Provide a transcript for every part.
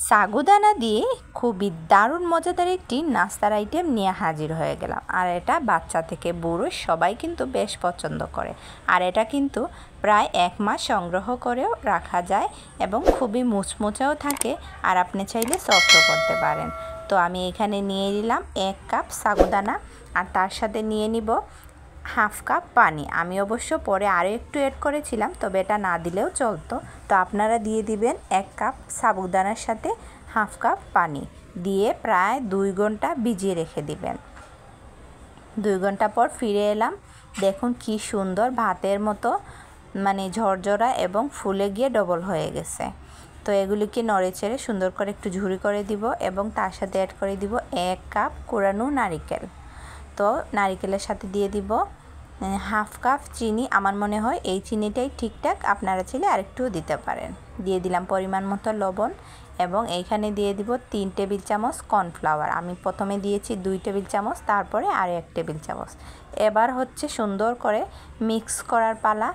সাগুদানা দিয়ে খুবই দারুণ মজাদার একটি নাস্তার আইটেম নিয়ে হাজির হয়ে গেলাম। আর এটা বাচ্চা থেকে বুড়ো সবাই কিন্তু বেশ পছন্দ করে। আর এটা কিন্তু প্রায় 1 মাস সংগ্রহ করেও রাখা যায় এবং খুবই মুচমুচেও থাকে। আর আপনি চাইলে সফটও করতে পারেন। তো আমি এখানে নিয়ে নিলাম 1 কাপ সাগুদানা আর তার সাথে নিয়ে নিব হাফ কাপ পানি। আমি অবশ্য পরে আরও একটু অ্যাড করেছিলাম, তবে এটা না দিলেও চলতো। তো আপনারা দিয়ে দিবেন 1 কাপ সাবুদানার সাথে হাফ কাপ পানি দিয়ে প্রায় 2 ঘন্টা ভিজিয়ে রেখে দিবেন। 2 ঘন্টা পর ফিরে এলাম। দেখুন কি সুন্দর ভাতের মতো মানে ঝরঝরা এবং ফুলে গিয়ে ডবল হয়ে গেছে। তো এগুলিকে নড়ে চেড়ে সুন্দর করে একটু ঝুরি করে দিব এবং তার সাথে অ্যাড করে দিব 1 কাপ কোরানো নারিকেল। তো নারিকেলের সাথে দিয়ে দিব হাফ কাপ চিনি। আমার মনে হয় এই চিনিটাই ঠিকঠাক, আপনারা চাইলে আরেকটু দিতে পারেন। দিয়ে দিলাম পরিমাণ মতো লবণ এবং এইখানে দিয়ে দিব 3 টেবিল চামচ কর্নফ্লাওয়ার। আমি প্রথমে দিয়েছি 2 টেবিল চামচ, তারপরে আর 1 টেবিল চামচ। এবার হচ্ছে সুন্দর করে মিক্স করার পালা।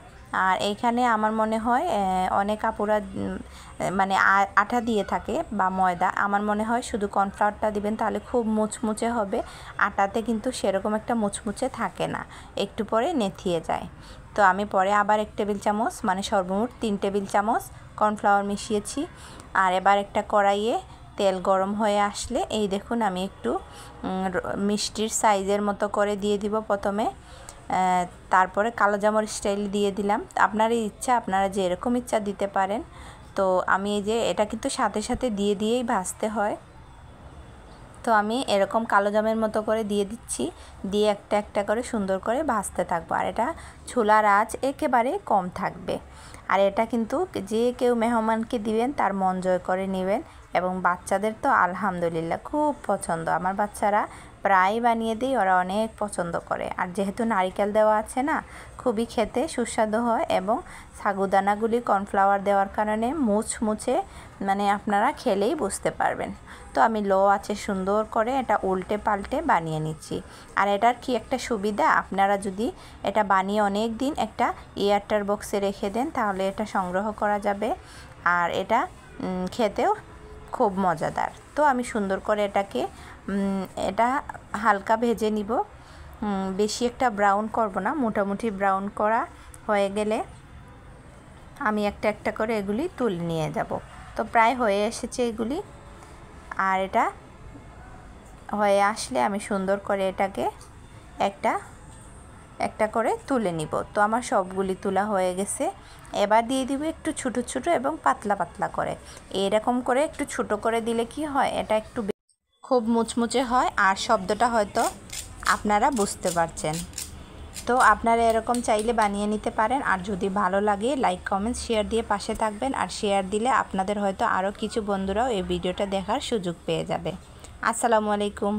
আর এইখানে আমার মনে হয় অনেক আপুরা মানে আটা দিয়ে থাকে বা ময়দা। আমার মনে হয় শুধু কর্নফ্লাওয়ারটা দিবেন, তাহলে খুব মুচমুচে হবে। আটাতে কিন্তু সেরকম একটা মুচমুচে থাকে না, একটু পরে নেতিয়ে যায়। তো আমি পরে আবার 1 টেবিল চামচ মানে সর্বমোট 3 টেবিল চামচ কর্নফ্লাওয়ার মিশিয়েছি। আর এবার একটা কড়াইয়ে তেল গরম হয়ে আসলে এই দেখুন আমি একটু মিষ্টির সাইজের মতো করে দিয়ে দিব প্রথমে। তারপরে কালো জামর স্টাইল দিয়ে দিলাম। আপনার ইচ্ছা, আপনারা যে এরকম ইচ্ছা দিতে পারেন। তো আমি এই যে এটা কিন্তু সাথে সাথে দিয়েই ভাজতে হয়। তো আমি এরকম কালো জামের মতো করে দিয়ে দিচ্ছি, দিয়ে একটা একটা করে সুন্দর করে ভাজতে থাকবো। আর এটা চুলার আঁচ একেবারে কম থাকবে। আর এটা কিন্তু যে কেউ মেহমানকে দিবেন তার মন জয় করে নেবেন। এবং বাচ্চাদের তো আলহামদুলিল্লাহ খুব পছন্দ। আমার বাচ্চারা প্রায় বানিয়ে দিই, ওরা অনেক পছন্দ করে। আর যেহেতু নারকেল দেওয়া আছে না, খুবই খেতে সুস্বাদু হয় এবং সাগুদানাগুলি কর্নফ্লাওয়ার দেওয়ার কারণে মুচমুচে, মানে আপনারা খেলেই বুঝতে পারবেন। তো আমি লো আছে সুন্দর করে এটা উল্টে পাল্টে বানিয়ে নিচ্ছি। আর এটার কি একটা সুবিধা, আপনারা যদি এটা বানিয়ে অনেক দিন একটা এয়ারটার বক্সে রেখে দেন তাহলে এটা সংগ্রহ করা যাবে। আর এটা খেতেও খুব মজাদার। তো আমি সুন্দর করে এটা হালকা ভেজে নিব, বেশি একটা ব্রাউন করব না, মোটামুটি ব্রাউন করা হয়ে গেলে আমি একটা একটা করে এগুলি তুলে নিয়ে যাব। তো প্রায় হয়ে এসেছে এগুলি। আর এটা হয়ে আসলে আমি সুন্দর করে এটাকে একটা একটা করে তুলে নিব। তো আমার সবগুলি তোলা হয়ে গেছে। এবার দিয়ে দিব একটু ছোটো ছোটো এবং পাতলা পাতলা করে। এরকম করে একটু ছোটো করে দিলে কি হয়, এটা একটু খুব মুচমুচে হয়। আর শব্দটা হয়তো আপনারা বুঝতে পারছেন। তো আপনারা এরকম চাইলে বানিয়ে নিতে পারেন। আর যদি ভালো লাগে লাইক কমেন্ট শেয়ার দিয়ে পাশে থাকবেন। আর শেয়ার দিলে আপনাদের হয়তো আরও কিছু বন্ধুরাও এই ভিডিওটা দেখার সুযোগ পেয়ে যাবে। আসসালামু আলাইকুম।